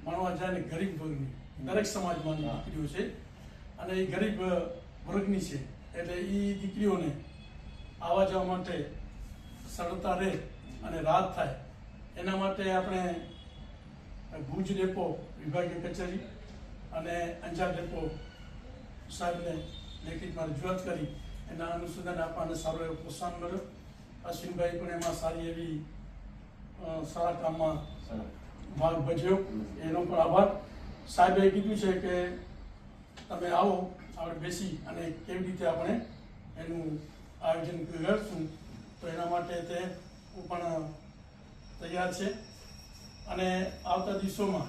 ભણવા જાય ને ગરીબ વર્ગની દરેક સમાજમાંની દીકરીઓ છે અને એ ગરીબ વર્ગની છે એટલે એ દીકરીઓને આવવા જવા માટે સરળતા રહે અને રાહત થાય એના માટે આપણે ભુજ ડેપો વિભાગીય કચેરી અને અંજાર ડેપો સાહેબને લેખિતમાં રજૂઆત કરી એના અનુસંધાને આપણને સારો એવો પ્રોત્સાહન મળ્યો. અશ્વિનભાઈ પણ એમાં સારી એવી સારા કામમાં ભાગ ભજવ્યો એનો પણ આભાર. સાહેબે કીધું છે કે તમે આવો આપણે બેસી અને કેવી રીતે આપણે એનું આયોજન કરશું તો એના માટે તે પણ તૈયાર છે અને આવતા દિવસોમાં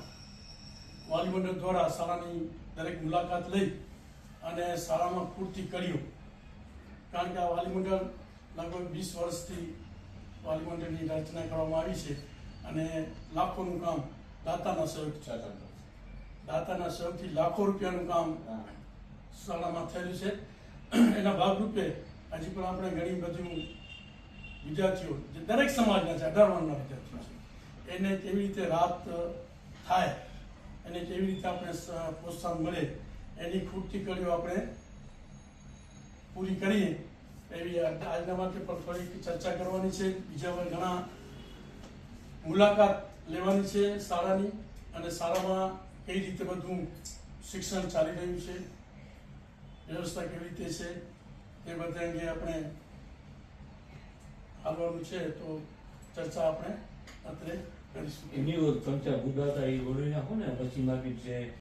વાલી મંડળ દ્વારા શાળાની દરેક મુલાકાત લઈ અને શાળામાં પૂરતી કર્યો કારણ કે આ વાલી મંડળ લગભગ 20 વર્ષથી વાલી મંડળની રચના કરવામાં આવી છે અને લાખોનું કામ દાતાના સહયોગથી લાખો રૂપિયાનું કામ શાળામાં થયેલું છે. એના ભાગરૂપે હજી પણ આપણે ઘણી બધી વિદ્યાર્થીઓ જે દરેક સમાજના છે 18 વર્ગના વિદ્યાર્થીઓ છે એને કેવી રીતે રાહત થાય એને કેવી રીતે આપણે પ્રોત્સાહન મળે એની ખૂટતી કડીઓ આપણે પૂરી કરીએ એવી આજના માટે પણ થોડીક ચર્ચા કરવાની છે. બીજા પણ ઘણા મુલાકાત લેવાની છે શાળાની અને શાળામાં કઈ રીતે બધું શિક્ષણ ચાલી રહ્યું છે, વ્યવસ્થા કેવી રીતે છે એ બધા અંગે આપણે આવવાનું છે તો ચર્ચા આપણે અત્રે કરીશું. એની ચર્ચા ગુજરાત એ બોલી નાખો ને પછી મારી છે